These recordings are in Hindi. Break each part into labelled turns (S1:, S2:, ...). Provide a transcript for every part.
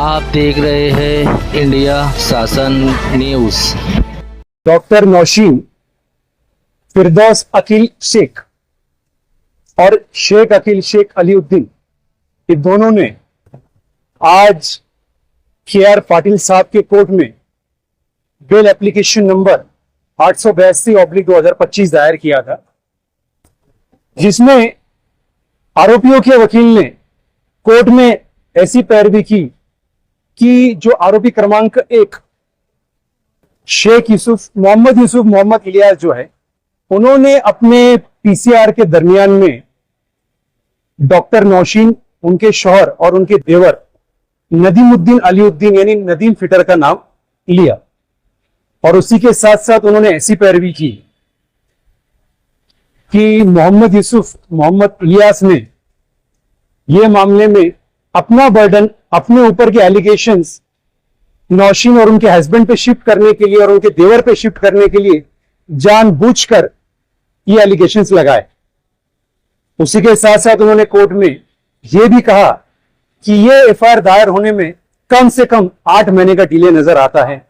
S1: आप देख रहे हैं इंडिया शासन न्यूज।
S2: डॉक्टर नौशीन, फिरदौस अकील शेख और शेख अकील शेख अलीउद्दीन, ये दोनों ने आज KR पाटिल साहब के कोर्ट में बेल एप्लीकेशन नंबर 882/2025 दायर किया था, जिसमें आरोपियों के वकील ने कोर्ट में ऐसी पैरवी की कि जो आरोपी क्रमांक 1 शेख मोहम्मद इलियास जो है, उन्होंने अपने PCR के दरमियान में डॉक्टर नौशीन, उनके शौहर और उनके देवर नदीमुद्दीन अलीउद्दीन यानी नदीम फिटर का नाम लिया और उसी के साथ साथ उन्होंने ऐसी पैरवी की कि मोहम्मद इलियास ने यह मामले में अपना बर्डन, अपने ऊपर के एलिगेशंस नौशीन और उनके हस्बैंड पे शिफ्ट करने के लिए और उनके देवर पे शिफ्ट करने के लिए जानबूझकर ये एलिगेशंस लगाए। उसी के साथ साथ उन्होंने कोर्ट में यह भी कहा कि यह FIR दायर होने में कम से कम 8 महीने का डिले नजर आता है।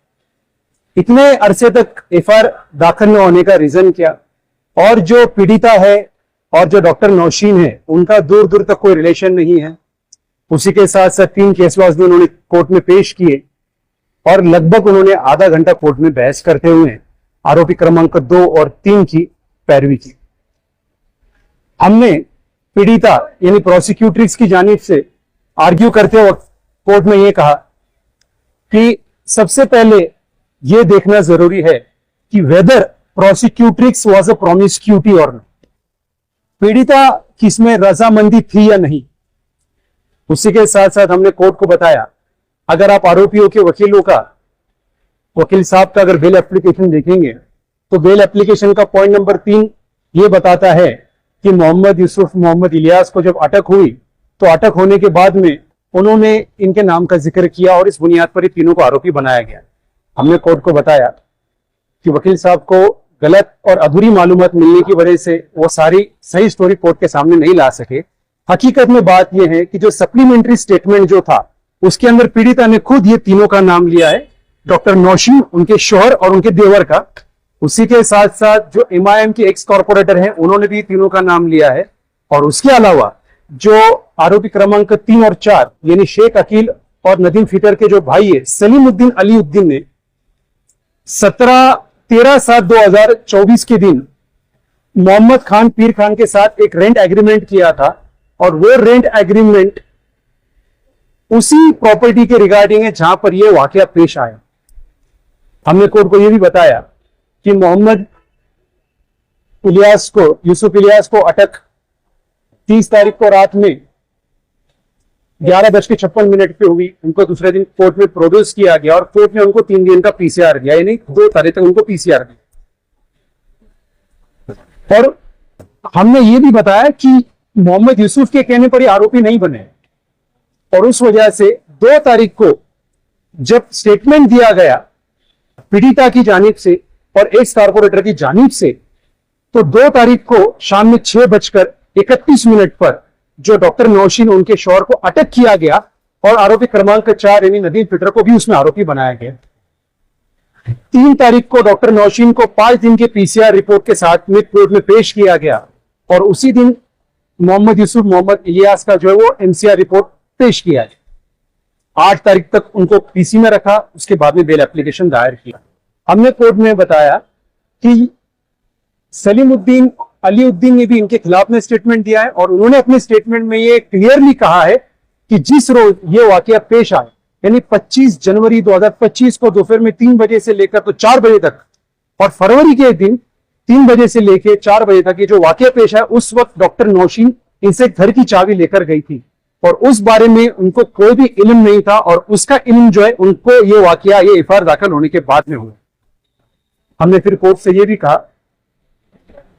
S2: इतने अरसे तक FIR दाखिल न होने का रीजन क्या, और जो पीड़िता है और जो डॉक्टर नौशीन है उनका दूर दूर तक कोई रिलेशन नहीं है। उसी के साथ साथ 3 केस लॉज भी उन्होंने कोर्ट में पेश किए और लगभग उन्होंने आधा घंटा कोर्ट में बहस करते हुए आरोपी क्रमांक 2 और 3 की पैरवी की। हमने पीड़िता यानी प्रोसिक्यूट्रिक्स की जानिब से आर्ग्यू करते वक्त कोर्ट में यह कहा कि सबसे पहले यह देखना जरूरी है कि वेदर प्रोसिक्यूट्रिक्स वाज अ प्रोमिस्क्यूटी और नॉट, पीड़िता किसमें रजामंदी थी या नहीं। उसी के साथ साथ हमने कोर्ट को बताया, अगर आप आरोपियों के वकील साहब का अगर बेल एप्लीकेशन देखेंगे तो बेल एप्लीकेशन का पॉइंट नंबर 3 यह बताता है कि मोहम्मद इलियास को जब अटक हुई तो अटक होने के बाद में उन्होंने इनके नाम का जिक्र किया और इस बुनियाद पर ये तीनों को आरोपी बनाया गया। हमने कोर्ट को बताया कि वकील साहब को गलत और अधूरी मालूमात मिलने की वजह से वो सारी सही स्टोरी कोर्ट के सामने नहीं ला सके। हकीकत में बात यह है कि जो सप्लीमेंट्री स्टेटमेंट जो था उसके अंदर पीड़िता ने खुद ये तीनों का नाम लिया है, डॉक्टर नौशीन, उनके शौहर और उनके देवर का। उसी के साथ साथ जो MIM के एक्स कॉर्पोरेटर हैं उन्होंने भी तीनों का नाम लिया है। और उसके अलावा जो आरोपी क्रमांक 3 और 4 यानी शेख अकील और नदीम फिटर के जो भाई है सलीमुद्दीन अलीउद्दीन ने 13/7/2024 के दिन मोहम्मद खान पीर खान के साथ एक रेंट एग्रीमेंट किया था और वो रेंट एग्रीमेंट उसी प्रॉपर्टी के रिगार्डिंग है जहां पर यह वाकया पेश आया। हमने कोर्ट को यह भी बताया कि यूसुफ इलियास को अटक 30 तारीख को रात में 11:56 पे हुई। उनको दूसरे दिन कोर्ट में प्रोड्यूस किया गया और कोर्ट ने उनको 3 दिन का PCR दिया, यानी 2 तारीख तक उनको PCR दिया। और हमने ये भी बताया कि मोहम्मद यूसुफ के कहने पर ये आरोपी नहीं बने और उस वजह से 2 तारीख को जब स्टेटमेंट दिया गया पीड़िता की जानिब से और एक्स कारपोरेटर की जानिब से, तो 2 तारीख को शाम में 6:31 पर जो डॉक्टर नौशीन उनके शौहर को अटक किया गया और आरोपी क्रमांक 4 यानी नदीम फिटर को भी उसमें आरोपी बनाया गया। 3 तारीख को डॉक्टर नौशीन को 5 दिन के PCR रिपोर्ट के साथ में कोर्ट में पेश किया गया और उसी दिन मोहम्मद इलियास का जो है वो MCR रिपोर्ट पेश किया है। 8 तारीख तक उनको PC में रखा, उसके बाद में बेल एप्लीकेशन दायर किया। हमने कोर्ट में बताया कि सलीमुद्दीन अलीउद्दीन ने भी इनके खिलाफ में स्टेटमेंट दिया है और उन्होंने अपने स्टेटमेंट में ये क्लियरली कहा है कि जिस रोज ये वाकया पेश आए यानी 25 जनवरी 2025 को दोपहर में 3 बजे से लेकर तो 4 बजे तक और फरवरी के दिन 3 बजे से लेकर 4 बजे तक ये जो वाकया पेश आया, उस वक्त डॉक्टर नौशीन इनसे घर की चाबी लेकर गई थी और उस बारे में उनको कोई भी इल्म नहीं था और उसका इल्म जो है उनको ये वाकया ये FIR दाखिल होने के बाद में हुआ। हमने फिर कोर्ट से ये भी कहा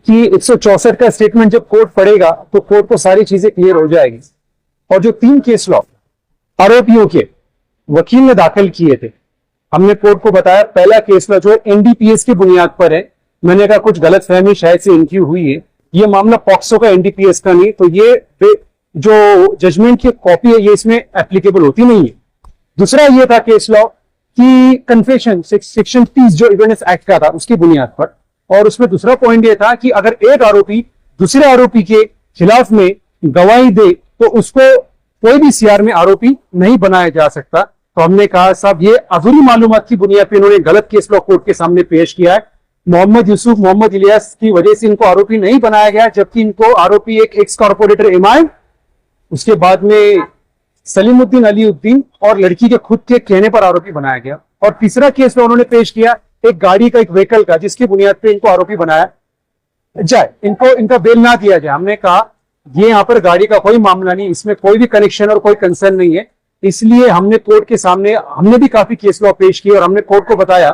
S2: कि 164 का स्टेटमेंट जब कोर्ट पढ़ेगा तो कोर्ट को सारी चीजें क्लियर हो जाएगी। और जो 3 केस लॉ आरोपियों के वकील ने दाखिल किए थे, हमने कोर्ट को बताया पहला केस लॉ जो है NDPS की बुनियाद पर है। मैंने कहा कुछ गलतफहमी शायद से इनकी हुई है, ये मामला पॉक्सो का NDPS का नहीं, तो ये जो जजमेंट की कॉपी है ये इसमें एप्लीकेबल होती नहीं है। दूसरा ये था केस लॉ कि कन्फेशन सेक्शन 30 जो एविडेंस एक्ट का था उसकी बुनियाद पर, और उसमें दूसरा पॉइंट ये था कि अगर एक आरोपी दूसरे आरोपी के खिलाफ में गवाही दे तो उसको कोई भी सीआर में आरोपी नहीं बनाया जा सकता। तो हमने कहा साहब ये अधूरी मालूमात की बुनियाद पर इन्होंने गलत केस लॉ कोर्ट के सामने पेश किया है। मोहम्मद यूसुफ मोहम्मद इलियास की वजह से इनको आरोपी नहीं बनाया गया, जबकि इनको आरोपी एक एक्स कॉर्पोरेटर इमाम, उसके बाद में सलीमुद्दीन अलीउद्दीन और लड़की के खुद के कहने पर आरोपी बनाया गया। और तीसरा केस में उन्होंने पेश किया एक गाड़ी का, एक व्हीकल का, जिसकी बुनियाद पे इनको आरोपी बनाया जाए, इनका बेल ना दिया जाए। हमने कहा ये यहाँ पर गाड़ी का कोई मामला नहीं, इसमें कोई भी कनेक्शन और कोई कंसर्न नहीं है। इसलिए हमने कोर्ट के सामने हमने भी काफी केस लॉ पेश किए और हमने कोर्ट को बताया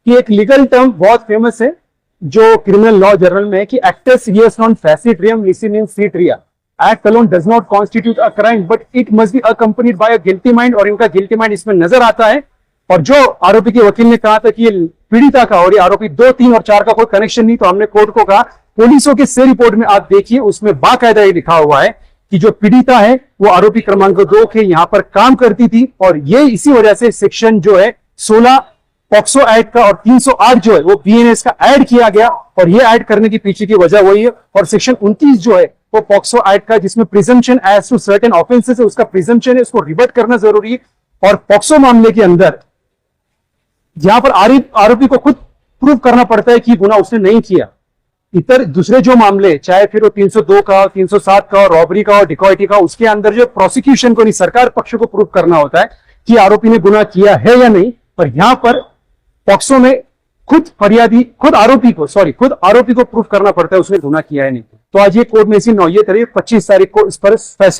S2: कि एक लीगल टर्म बहुत फेमस है जो क्रिमिनल लॉ जर्नल में है कि एक्टस रियस नॉन फैसिट रियम लिसिन इन सीट रिया, act alone does not constitute a crime but it must be accompanied by a guilty mind. और इनका गिल्टी माइंड इसमें नजर आता है। और जो आरोपी के वकील ने कहा था कि ये पीड़िता का और ये आरोपी 2, 3 और 4 का कोई कनेक्शन नहीं, तो हमने कोर्ट को कहा पुलिसों के से रिपोर्ट में आप देखिए उसमें बाकायदा ये लिखा हुआ है कि जो पीड़िता है वो आरोपी क्रमांक 2 के यहां पर काम करती थी। और ये इसी वजह से सेक्शन जो है 16 पॉक्सो एक्ट का और 308 जो है वो बीएनएस का ऐड किया गया। और ये ऐड करने के पीछे की वजह वही है। और सेक्शन 29 जो है वो पॉक्सो एक्ट का, जिसमें presumption as to certain offences है, उसका प्रिजम्पशन है, उसको रिवर्ट करना जरूरी है। और पॉक्सो मामले के अंदर जहां पर आरोपी को खुद प्रूव करना पड़ता है कि गुनाह उसने नहीं किया। इतर दूसरे जो मामले, चाहे फिर वो 302 का, 307 का, रॉबरी का और डिकॉइटी का, उसके अंदर जो प्रोसिक्यूशन को नहीं सरकार पक्ष को प्रूव करना होता है कि आरोपी ने गुनाह किया है या नहीं। पर यहां पर पॉक्सो में खुद आरोपी को प्रूफ करना पड़ता है उसने गुनाह किया है नहीं। तो आज ये कोर्ट में इसी नौयत रही 25 तारीख को इस पर फैसला